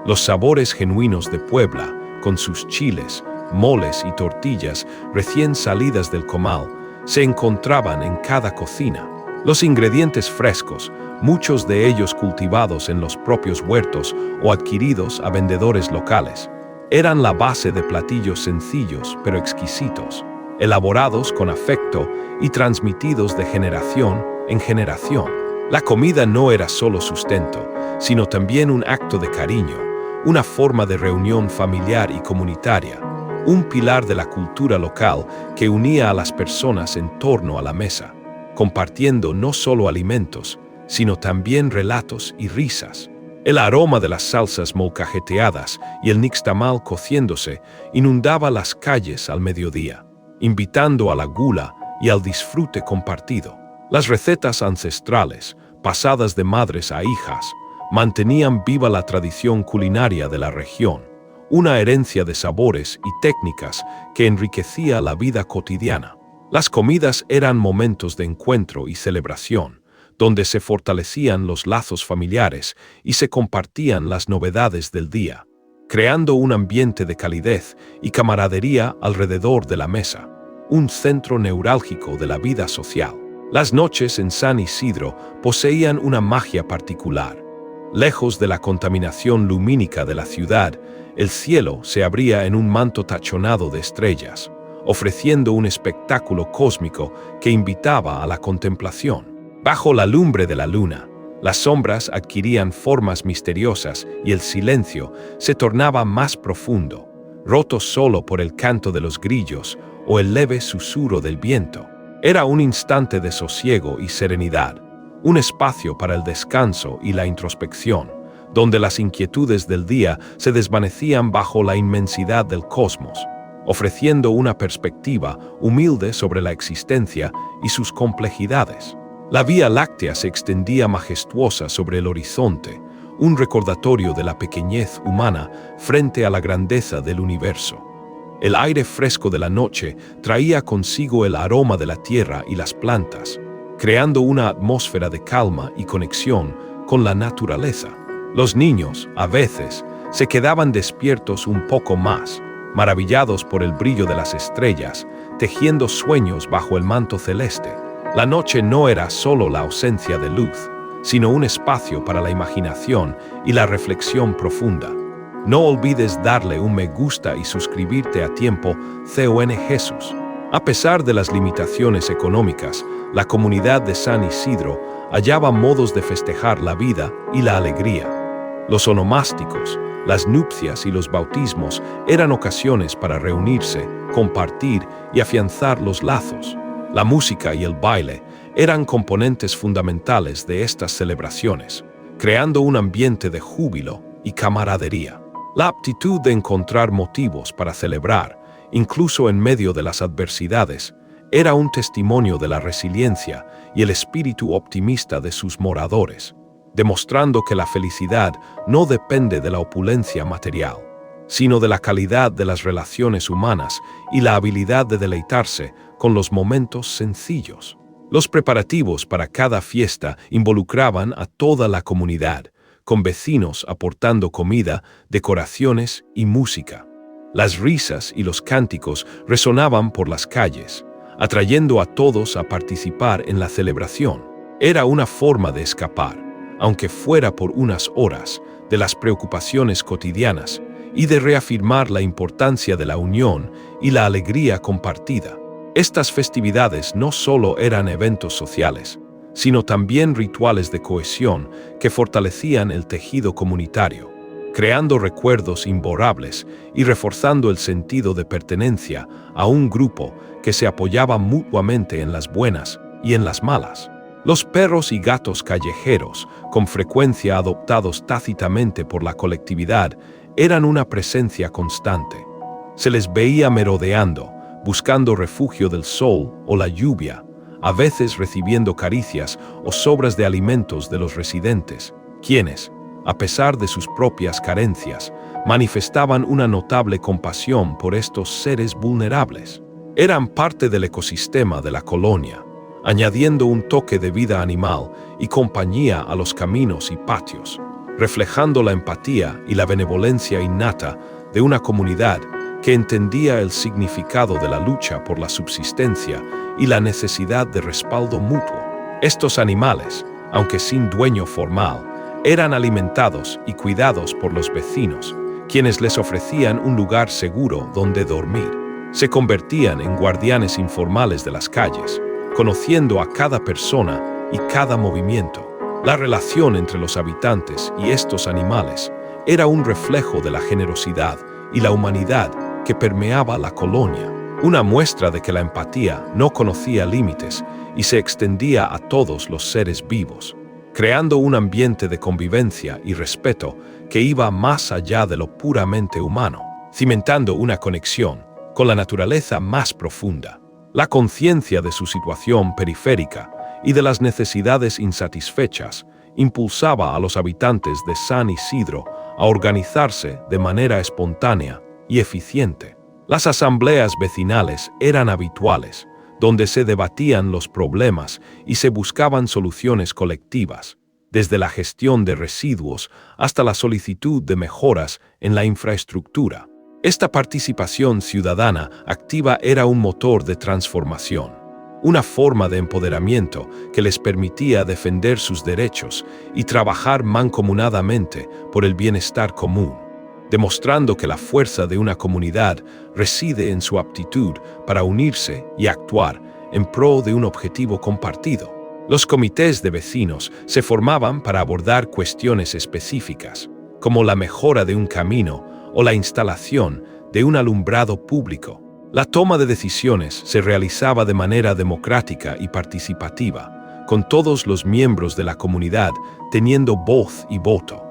Los sabores genuinos de Puebla, con sus chiles, moles y tortillas recién salidas del comal, se encontraban en cada cocina. Los ingredientes frescos, muchos de ellos cultivados en los propios huertos o adquiridos a vendedores locales, eran la base de platillos sencillos pero exquisitos, elaborados con afecto y transmitidos de generación en generación. La comida no era solo sustento, sino también un acto de cariño, una forma de reunión familiar y comunitaria, un pilar de la cultura local que unía a las personas en torno a la mesa, compartiendo no solo alimentos, sino también relatos y risas. El aroma de las salsas molcajeteadas y el nixtamal cociéndose inundaba las calles al mediodía, invitando a la gula y al disfrute compartido. Las recetas ancestrales, pasadas de madres a hijas, mantenían viva la tradición culinaria de la región, una herencia de sabores y técnicas que enriquecía la vida cotidiana. Las comidas eran momentos de encuentro y celebración, donde se fortalecían los lazos familiares y se compartían las novedades del día, creando un ambiente de calidez y camaradería alrededor de la mesa, un centro neurálgico de la vida social. Las noches en San Isidro poseían una magia particular. Lejos de la contaminación lumínica de la ciudad, el cielo se abría en un manto tachonado de estrellas, ofreciendo un espectáculo cósmico que invitaba a la contemplación. Bajo la lumbre de la luna, las sombras adquirían formas misteriosas y el silencio se tornaba más profundo, roto solo por el canto de los grillos o el leve susurro del viento. Era un instante de sosiego y serenidad, un espacio para el descanso y la introspección, donde las inquietudes del día se desvanecían bajo la inmensidad del cosmos, ofreciendo una perspectiva humilde sobre la existencia y sus complejidades. La Vía Láctea se extendía majestuosa sobre el horizonte, un recordatorio de la pequeñez humana frente a la grandeza del universo. El aire fresco de la noche traía consigo el aroma de la tierra y las plantas, creando una atmósfera de calma y conexión con la naturaleza. Los niños, a veces, se quedaban despiertos un poco más, maravillados por el brillo de las estrellas, tejiendo sueños bajo el manto celeste. La noche no era solo la ausencia de luz, sino un espacio para la imaginación y la reflexión profunda. No olvides darle un me gusta y suscribirte a tiempo CON Jesús. A pesar de las limitaciones económicas, la comunidad de San Isidro hallaba modos de festejar la vida y la alegría. Los onomásticos, las nupcias y los bautismos eran ocasiones para reunirse, compartir y afianzar los lazos. La música y el baile eran componentes fundamentales de estas celebraciones, creando un ambiente de júbilo y camaradería. La aptitud de encontrar motivos para celebrar, incluso en medio de las adversidades, era un testimonio de la resiliencia y el espíritu optimista de sus moradores, demostrando que la felicidad no depende de la opulencia material, sino de la calidad de las relaciones humanas y la habilidad de deleitarse con los momentos sencillos. Los preparativos para cada fiesta involucraban a toda la comunidad, con vecinos aportando comida, decoraciones y música. Las risas y los cánticos resonaban por las calles, atrayendo a todos a participar en la celebración. Era una forma de escapar, aunque fuera por unas horas, de las preocupaciones cotidianas y de reafirmar la importancia de la unión y la alegría compartida. Estas festividades no solo eran eventos sociales, sino también rituales de cohesión que fortalecían el tejido comunitario, creando recuerdos imborrables y reforzando el sentido de pertenencia a un grupo que se apoyaba mutuamente en las buenas y en las malas. Los perros y gatos callejeros, con frecuencia adoptados tácitamente por la colectividad, eran una presencia constante. Se les veía merodeando, buscando refugio del sol o la lluvia, a veces recibiendo caricias o sobras de alimentos de los residentes, quienes, a pesar de sus propias carencias, manifestaban una notable compasión por estos seres vulnerables. Eran parte del ecosistema de la colonia, añadiendo un toque de vida animal y compañía a los caminos y patios, reflejando la empatía y la benevolencia innata de una comunidad que entendía el significado de la lucha por la subsistencia y la necesidad de respaldo mutuo. Estos animales, aunque sin dueño formal, eran alimentados y cuidados por los vecinos, quienes les ofrecían un lugar seguro donde dormir. Se convertían en guardianes informales de las calles, conociendo a cada persona y cada movimiento. La relación entre los habitantes y estos animales era un reflejo de la generosidad y la humanidad que permeaba la colonia, una muestra de que la empatía no conocía límites y se extendía a todos los seres vivos, creando un ambiente de convivencia y respeto que iba más allá de lo puramente humano, cimentando una conexión con la naturaleza más profunda. La conciencia de su situación periférica y de las necesidades insatisfechas, impulsaba a los habitantes de San Isidro a organizarse de manera espontánea y eficiente. Las asambleas vecinales eran habituales, donde se debatían los problemas y se buscaban soluciones colectivas, desde la gestión de residuos hasta la solicitud de mejoras en la infraestructura. Esta participación ciudadana activa era un motor de transformación, una forma de empoderamiento que les permitía defender sus derechos y trabajar mancomunadamente por el bienestar común, demostrando que la fuerza de una comunidad reside en su aptitud para unirse y actuar en pro de un objetivo compartido. Los comités de vecinos se formaban para abordar cuestiones específicas, como la mejora de un camino o la instalación de un alumbrado público. La toma de decisiones se realizaba de manera democrática y participativa, con todos los miembros de la comunidad teniendo voz y voto.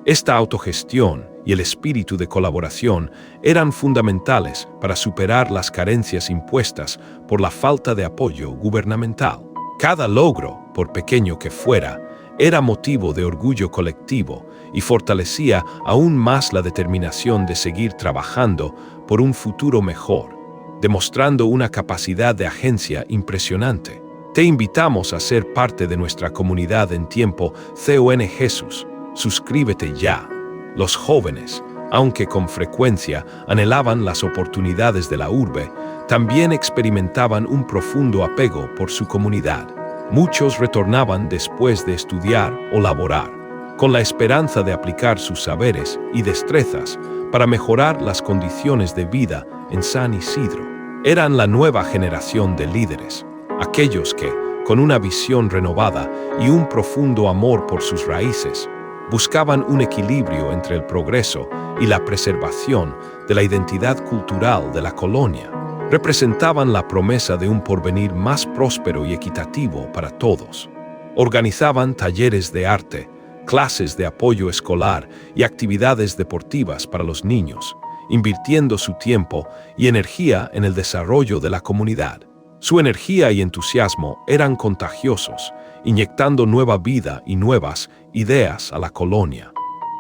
Esta autogestión y el espíritu de colaboración eran fundamentales para superar las carencias impuestas por la falta de apoyo gubernamental. Cada logro, por pequeño que fuera, era motivo de orgullo colectivo y fortalecía aún más la determinación de seguir trabajando por un futuro mejor, demostrando una capacidad de agencia impresionante. Te invitamos a ser parte de nuestra comunidad en tiempo CON Jesús. Suscríbete ya. Los jóvenes, aunque con frecuencia anhelaban las oportunidades de la urbe, también experimentaban un profundo apego por su comunidad. Muchos retornaban después de estudiar o laborar, con la esperanza de aplicar sus saberes y destrezas para mejorar las condiciones de vida en San Isidro. Eran la nueva generación de líderes, aquellos que, con una visión renovada y un profundo amor por sus raíces, buscaban un equilibrio entre el progreso y la preservación de la identidad cultural de la colonia. Representaban la promesa de un porvenir más próspero y equitativo para todos. Organizaban talleres de arte, clases de apoyo escolar y actividades deportivas para los niños, invirtiendo su tiempo y energía en el desarrollo de la comunidad. Su energía y entusiasmo eran contagiosos, inyectando nueva vida y nuevas ideas a la colonia.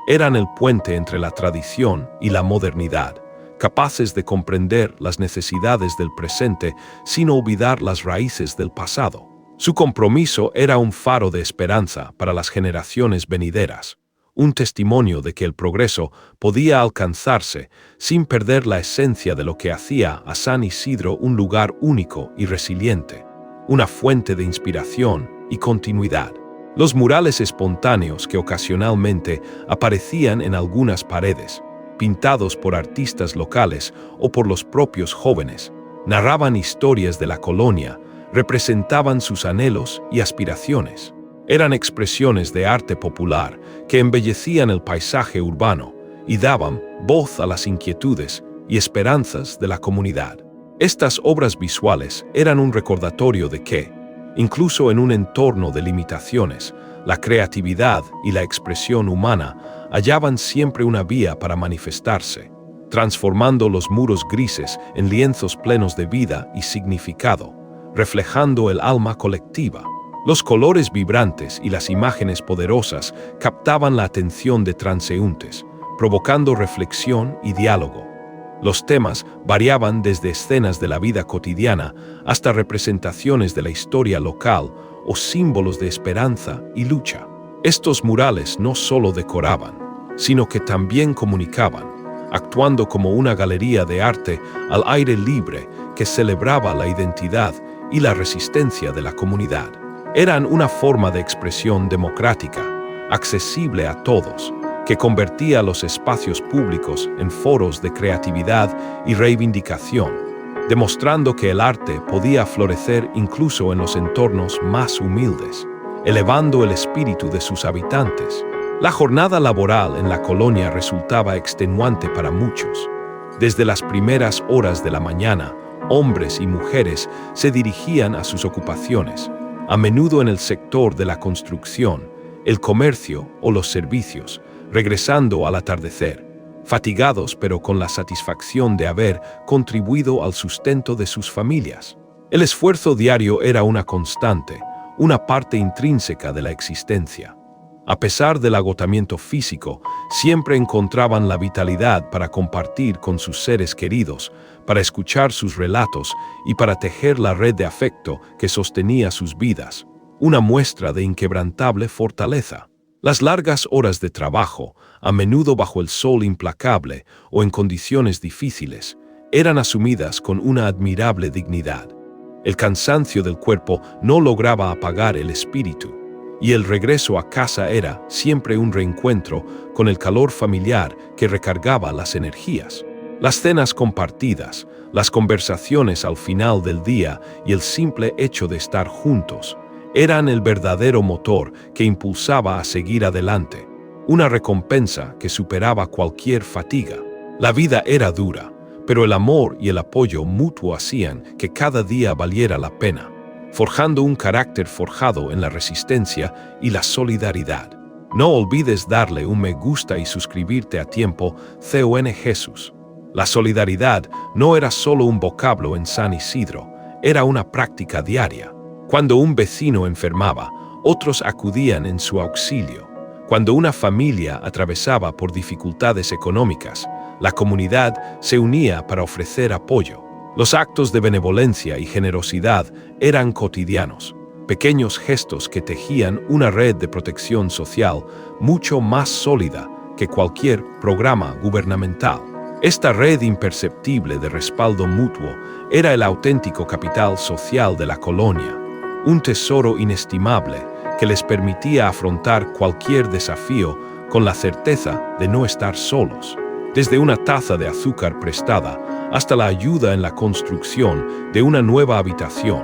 Eran el puente entre la tradición y la modernidad, capaces de comprender las necesidades del presente sin olvidar las raíces del pasado. Su compromiso era un faro de esperanza para las generaciones venideras, un testimonio de que el progreso podía alcanzarse sin perder la esencia de lo que hacía a San Isidro un lugar único y resiliente, una fuente de inspiración y continuidad. Los murales espontáneos que ocasionalmente aparecían en algunas paredes, pintados por artistas locales o por los propios jóvenes, narraban historias de la colonia, representaban sus anhelos y aspiraciones. Eran expresiones de arte popular que embellecían el paisaje urbano y daban voz a las inquietudes y esperanzas de la comunidad. Estas obras visuales eran un recordatorio de que, incluso en un entorno de limitaciones, la creatividad y la expresión humana hallaban siempre una vía para manifestarse, transformando los muros grises en lienzos plenos de vida y significado, reflejando el alma colectiva. Los colores vibrantes y las imágenes poderosas captaban la atención de transeúntes, provocando reflexión y diálogo. Los temas variaban desde escenas de la vida cotidiana hasta representaciones de la historia local o símbolos de esperanza y lucha. Estos murales no solo decoraban, sino que también comunicaban, actuando como una galería de arte al aire libre que celebraba la identidad y la resistencia de la comunidad. Eran una forma de expresión democrática, accesible a todos, que convertía los espacios públicos en foros de creatividad y reivindicación, demostrando que el arte podía florecer incluso en los entornos más humildes, elevando el espíritu de sus habitantes. La jornada laboral en la colonia resultaba extenuante para muchos. Desde las primeras horas de la mañana, hombres y mujeres se dirigían a sus ocupaciones, a menudo en el sector de la construcción, el comercio o los servicios, regresando al atardecer, fatigados pero con la satisfacción de haber contribuido al sustento de sus familias. El esfuerzo diario era una constante, una parte intrínseca de la existencia. A pesar del agotamiento físico, siempre encontraban la vitalidad para compartir con sus seres queridos, para escuchar sus relatos y para tejer la red de afecto que sostenía sus vidas, una muestra de inquebrantable fortaleza. Las largas horas de trabajo, a menudo bajo el sol implacable o en condiciones difíciles, eran asumidas con una admirable dignidad. El cansancio del cuerpo no lograba apagar el espíritu, y el regreso a casa era siempre un reencuentro con el calor familiar que recargaba las energías. Las cenas compartidas, las conversaciones al final del día y el simple hecho de estar juntos eran el verdadero motor que impulsaba a seguir adelante, una recompensa que superaba cualquier fatiga. La vida era dura, pero el amor y el apoyo mutuo hacían que cada día valiera la pena, forjando un carácter forjado en la resistencia y la solidaridad. No olvides darle un me gusta y suscribirte a tiempo, CON Jesús. La solidaridad no era solo un vocablo en San Isidro, era una práctica diaria. Cuando un vecino enfermaba, otros acudían en su auxilio. Cuando una familia atravesaba por dificultades económicas, la comunidad se unía para ofrecer apoyo. Los actos de benevolencia y generosidad eran cotidianos, pequeños gestos que tejían una red de protección social mucho más sólida que cualquier programa gubernamental. Esta red imperceptible de respaldo mutuo era el auténtico capital social de la colonia, un tesoro inestimable que les permitía afrontar cualquier desafío con la certeza de no estar solos. Desde una taza de azúcar prestada hasta la ayuda en la construcción de una nueva habitación,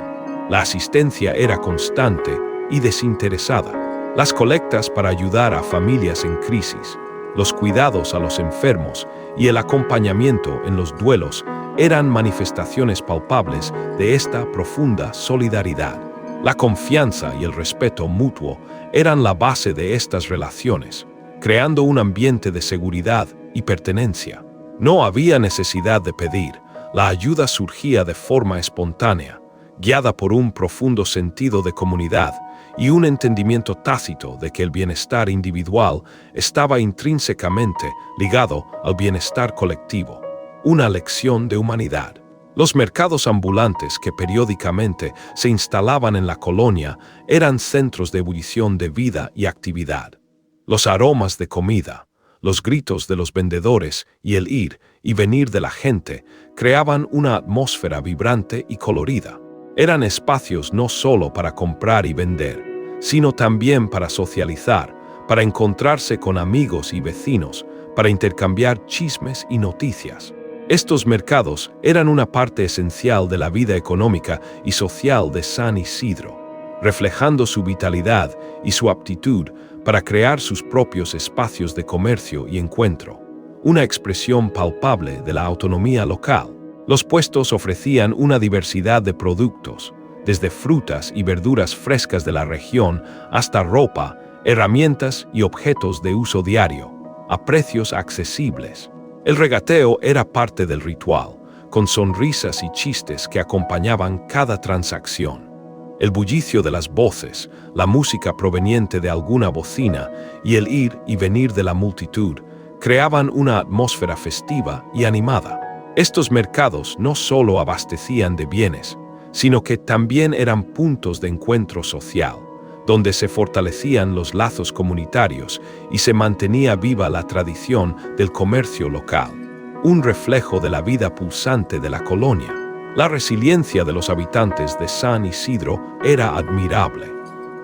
la asistencia era constante y desinteresada. Las colectas para ayudar a familias en crisis, los cuidados a los enfermos y el acompañamiento en los duelos eran manifestaciones palpables de esta profunda solidaridad. La confianza y el respeto mutuo eran la base de estas relaciones, creando un ambiente de seguridad y pertenencia. No había necesidad de pedir, la ayuda surgía de forma espontánea, guiada por un profundo sentido de comunidad y un entendimiento tácito de que el bienestar individual estaba intrínsecamente ligado al bienestar colectivo, una lección de humanidad. Los mercados ambulantes que periódicamente se instalaban en la colonia eran centros de ebullición de vida y actividad. Los aromas de comida, los gritos de los vendedores y el ir y venir de la gente creaban una atmósfera vibrante y colorida. Eran espacios no solo para comprar y vender, sino también para socializar, para encontrarse con amigos y vecinos, para intercambiar chismes y noticias. Estos mercados eran una parte esencial de la vida económica y social de San Isidro, reflejando su vitalidad y su aptitud para crear sus propios espacios de comercio y encuentro, una expresión palpable de la autonomía local. Los puestos ofrecían una diversidad de productos, desde frutas y verduras frescas de la región hasta ropa, herramientas y objetos de uso diario, a precios accesibles. El regateo era parte del ritual, con sonrisas y chistes que acompañaban cada transacción. El bullicio de las voces, la música proveniente de alguna bocina y el ir y venir de la multitud creaban una atmósfera festiva y animada. Estos mercados no solo abastecían de bienes, sino que también eran puntos de encuentro social, donde se fortalecían los lazos comunitarios y se mantenía viva la tradición del comercio local, un reflejo de la vida pulsante de la colonia. La resiliencia de los habitantes de San Isidro era admirable.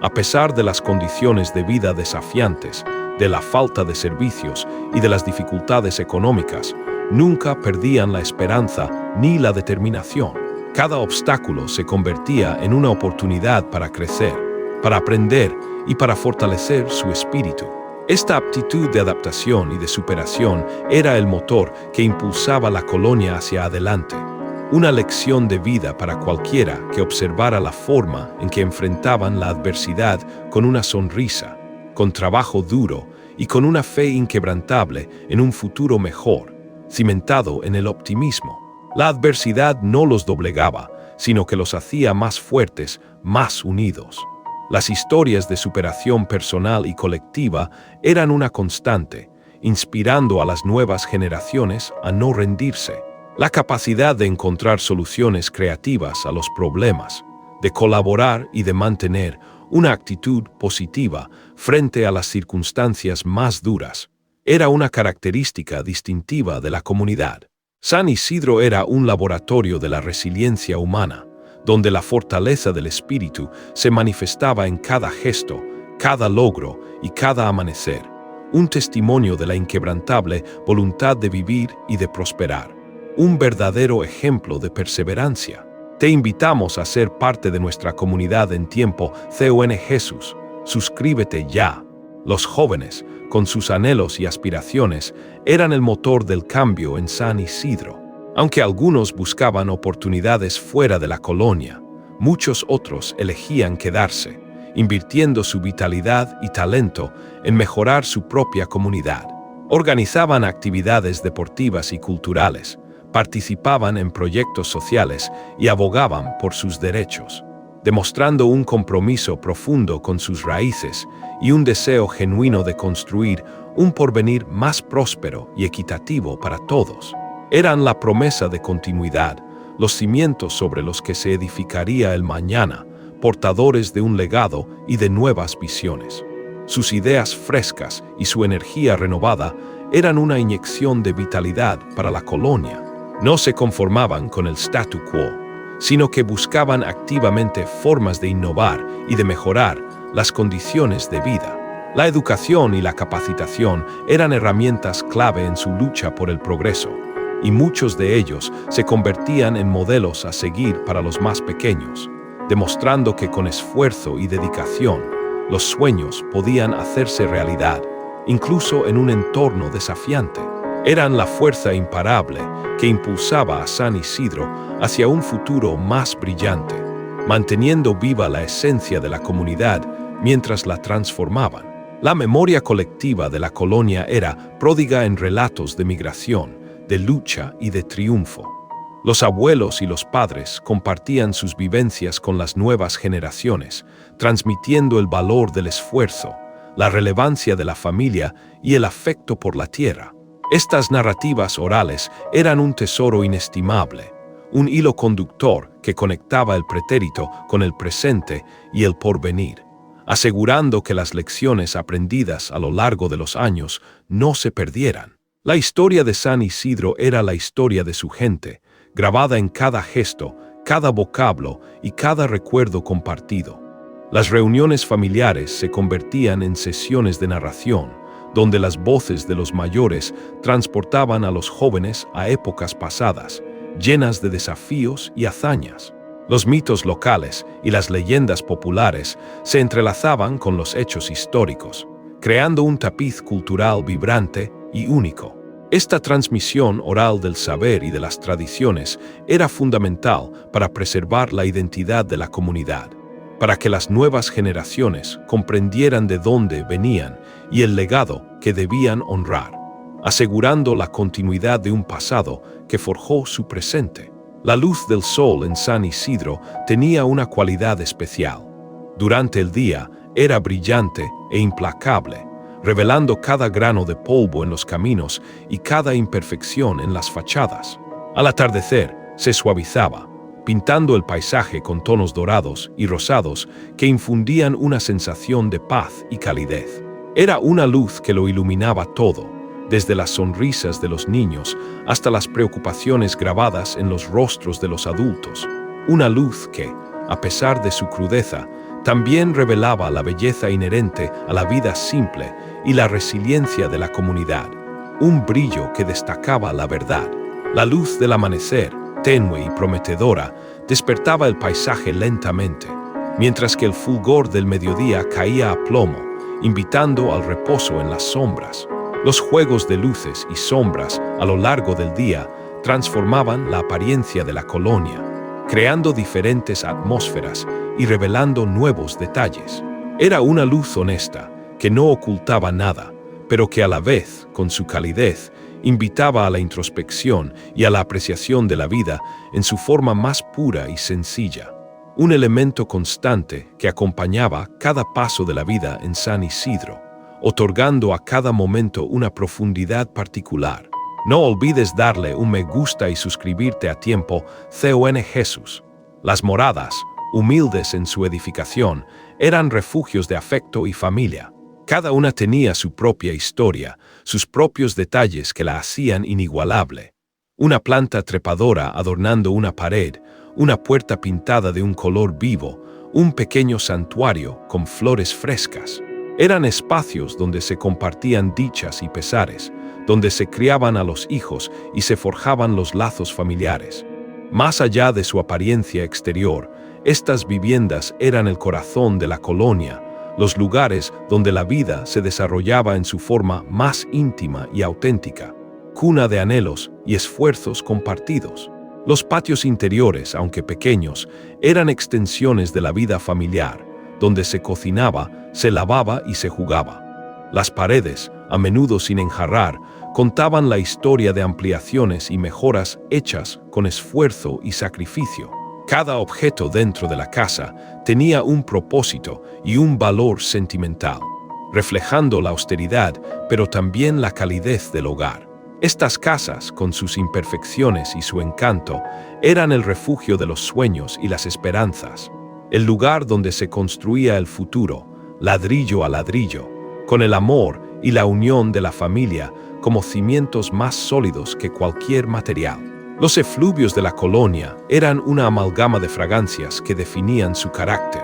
A pesar de las condiciones de vida desafiantes, de la falta de servicios y de las dificultades económicas, nunca perdían la esperanza ni la determinación. Cada obstáculo se convertía en una oportunidad para crecer, para aprender y para fortalecer su espíritu. Esta aptitud de adaptación y de superación era el motor que impulsaba la colonia hacia adelante. Una lección de vida para cualquiera que observara la forma en que enfrentaban la adversidad con una sonrisa, con trabajo duro y con una fe inquebrantable en un futuro mejor, cimentado en el optimismo. La adversidad no los doblegaba, sino que los hacía más fuertes, más unidos. Las historias de superación personal y colectiva eran una constante, inspirando a las nuevas generaciones a no rendirse. La capacidad de encontrar soluciones creativas a los problemas, de colaborar y de mantener una actitud positiva frente a las circunstancias más duras, era una característica distintiva de la comunidad. San Isidro era un laboratorio de la resiliencia humana, donde la fortaleza del espíritu se manifestaba en cada gesto, cada logro y cada amanecer, un testimonio de la inquebrantable voluntad de vivir y de prosperar, un verdadero ejemplo de perseverancia. Te invitamos a ser parte de nuestra comunidad en tiempo CON Jesús. Suscríbete ya. Los jóvenes, con sus anhelos y aspiraciones, eran el motor del cambio en San Isidro. Aunque algunos buscaban oportunidades fuera de la colonia, muchos otros elegían quedarse, invirtiendo su vitalidad y talento en mejorar su propia comunidad. Organizaban actividades deportivas y culturales, participaban en proyectos sociales y abogaban por sus derechos, demostrando un compromiso profundo con sus raíces y un deseo genuino de construir un porvenir más próspero y equitativo para todos. Eran la promesa de continuidad, los cimientos sobre los que se edificaría el mañana, portadores de un legado y de nuevas visiones. Sus ideas frescas y su energía renovada eran una inyección de vitalidad para la colonia. No se conformaban con el statu quo, sino que buscaban activamente formas de innovar y de mejorar las condiciones de vida. La educación y la capacitación eran herramientas clave en su lucha por el progreso, y muchos de ellos se convertían en modelos a seguir para los más pequeños, demostrando que con esfuerzo y dedicación, los sueños podían hacerse realidad, incluso en un entorno desafiante. Eran la fuerza imparable que impulsaba a San Isidro hacia un futuro más brillante, manteniendo viva la esencia de la comunidad mientras la transformaban. La memoria colectiva de la colonia era pródiga en relatos de migración, de lucha y de triunfo. Los abuelos y los padres compartían sus vivencias con las nuevas generaciones, transmitiendo el valor del esfuerzo, la relevancia de la familia y el afecto por la tierra. Estas narrativas orales eran un tesoro inestimable, un hilo conductor que conectaba el pretérito con el presente y el porvenir, asegurando que las lecciones aprendidas a lo largo de los años no se perdieran. La historia de San Isidro era la historia de su gente, grabada en cada gesto, cada vocablo y cada recuerdo compartido. Las reuniones familiares se convertían en sesiones de narración, donde las voces de los mayores transportaban a los jóvenes a épocas pasadas, llenas de desafíos y hazañas. Los mitos locales y las leyendas populares se entrelazaban con los hechos históricos, creando un tapiz cultural vibrante y único. Esta transmisión oral del saber y de las tradiciones era fundamental para preservar la identidad de la comunidad, para que las nuevas generaciones comprendieran de dónde venían y el legado que debían honrar, asegurando la continuidad de un pasado que forjó su presente. La luz del sol en San Isidro tenía una cualidad especial. Durante el día era brillante e implacable, revelando cada grano de polvo en los caminos y cada imperfección en las fachadas. Al atardecer se suavizaba, pintando el paisaje con tonos dorados y rosados que infundían una sensación de paz y calidez. Era una luz que lo iluminaba todo, desde las sonrisas de los niños hasta las preocupaciones grabadas en los rostros de los adultos. Una luz que, a pesar de su crudeza, también revelaba la belleza inherente a la vida simple y la resiliencia de la comunidad. Un brillo que destacaba la verdad. La luz del amanecer, tenue y prometedora, despertaba el paisaje lentamente, mientras que el fulgor del mediodía caía a plomo, invitando al reposo en las sombras. Los juegos de luces y sombras a lo largo del día transformaban la apariencia de la colonia, creando diferentes atmósferas y revelando nuevos detalles. Era una luz honesta, que no ocultaba nada, pero que a la vez, con su calidez, invitaba a la introspección y a la apreciación de la vida en su forma más pura y sencilla. un elemento constante que acompañaba cada paso de la vida en San Isidro, otorgando a cada momento una profundidad particular. No olvides darle un me gusta y suscribirte a tiempo CON Jesús. Las moradas, humildes en su edificación, eran refugios de afecto y familia. Cada una tenía su propia historia, sus propios detalles que la hacían inigualable. Una planta trepadora adornando una pared, una puerta pintada de un color vivo, un pequeño santuario con flores frescas. Eran espacios donde se compartían dichas y pesares, donde se criaban a los hijos y se forjaban los lazos familiares. Más allá de su apariencia exterior, estas viviendas eran el corazón de la colonia, los lugares donde la vida se desarrollaba en su forma más íntima y auténtica, cuna de anhelos y esfuerzos compartidos. Los patios interiores, aunque pequeños, eran extensiones de la vida familiar, donde se cocinaba, se lavaba y se jugaba. Las paredes, a menudo sin enjarrar, contaban la historia de ampliaciones y mejoras hechas con esfuerzo y sacrificio. Cada objeto dentro de la casa tenía un propósito y un valor sentimental, reflejando la austeridad, pero también la calidez del hogar. Estas casas, con sus imperfecciones y su encanto, eran el refugio de los sueños y las esperanzas, el lugar donde se construía el futuro, ladrillo a ladrillo, con el amor y la unión de la familia como cimientos más sólidos que cualquier material. Los efluvios de la colonia eran una amalgama de fragancias que definían su carácter.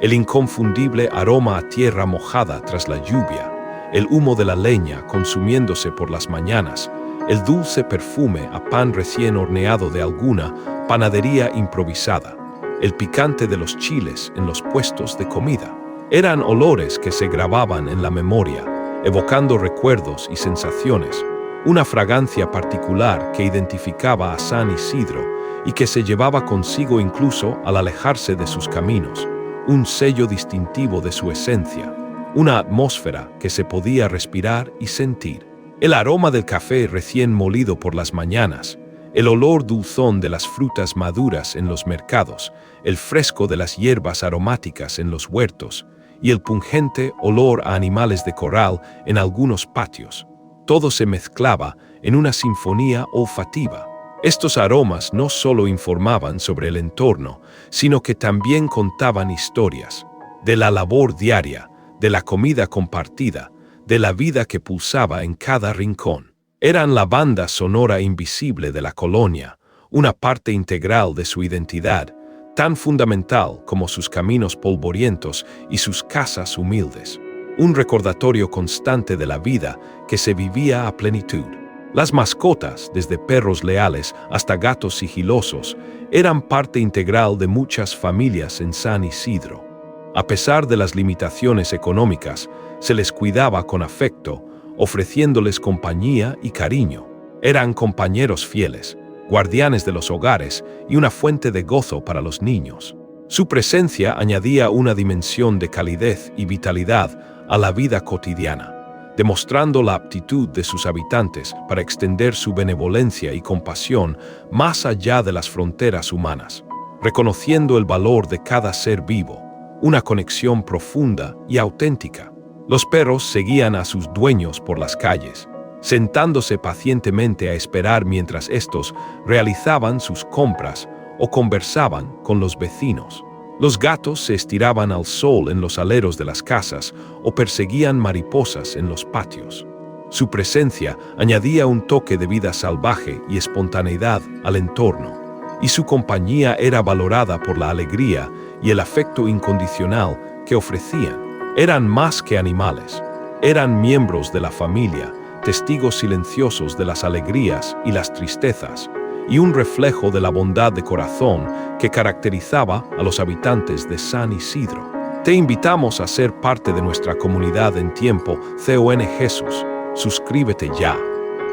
El inconfundible aroma a tierra mojada tras la lluvia, el humo de la leña consumiéndose por las mañanas, el dulce perfume a pan recién horneado de alguna panadería improvisada, el picante de los chiles en los puestos de comida. Eran olores que se grababan en la memoria, evocando recuerdos y sensaciones, una fragancia particular que identificaba a San Isidro y que se llevaba consigo incluso al alejarse de sus caminos, un sello distintivo de su esencia, una atmósfera que se podía respirar y sentir. El aroma del café recién molido por las mañanas, el olor dulzón de las frutas maduras en los mercados, el fresco de las hierbas aromáticas en los huertos y el pungente olor a animales de corral en algunos patios. Todo se mezclaba en una sinfonía olfativa. Estos aromas no solo informaban sobre el entorno, sino que también contaban historias, de la labor diaria, de la comida compartida, de la vida que pulsaba en cada rincón. Eran la banda sonora invisible de la colonia, una parte integral de su identidad, tan fundamental como sus caminos polvorientos y sus casas humildes. Un recordatorio constante de la vida que se vivía a plenitud. Las mascotas, desde perros leales hasta gatos sigilosos, eran parte integral de muchas familias en San Isidro. A pesar de las limitaciones económicas, se les cuidaba con afecto, ofreciéndoles compañía y cariño. Eran compañeros fieles, guardianes de los hogares y una fuente de gozo para los niños. Su presencia añadía una dimensión de calidez y vitalidad a la vida cotidiana, demostrando la aptitud de sus habitantes para extender su benevolencia y compasión más allá de las fronteras humanas, reconociendo el valor de cada ser vivo, una conexión profunda y auténtica. Los perros seguían a sus dueños por las calles, sentándose pacientemente a esperar mientras estos realizaban sus compras o conversaban con los vecinos. Los gatos se estiraban al sol en los aleros de las casas o perseguían mariposas en los patios. Su presencia añadía un toque de vida salvaje y espontaneidad al entorno, y su compañía era valorada por la alegría y el afecto incondicional que ofrecían. Eran más que animales, eran miembros de la familia, testigos silenciosos de las alegrías y las tristezas, y un reflejo de la bondad de corazón que caracterizaba a los habitantes de San Isidro. Te invitamos a ser parte de nuestra comunidad en tiempo CON Jesús. Suscríbete ya.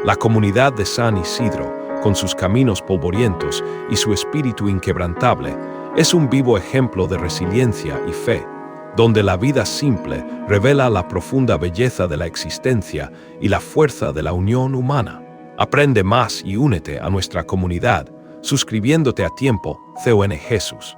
La comunidad de San Isidro, con sus caminos polvorientos y su espíritu inquebrantable, es un vivo ejemplo de resiliencia y fe, donde la vida simple revela la profunda belleza de la existencia y la fuerza de la unión humana. Aprende más y únete a nuestra comunidad, suscribiéndote a tiempo CON Jesús.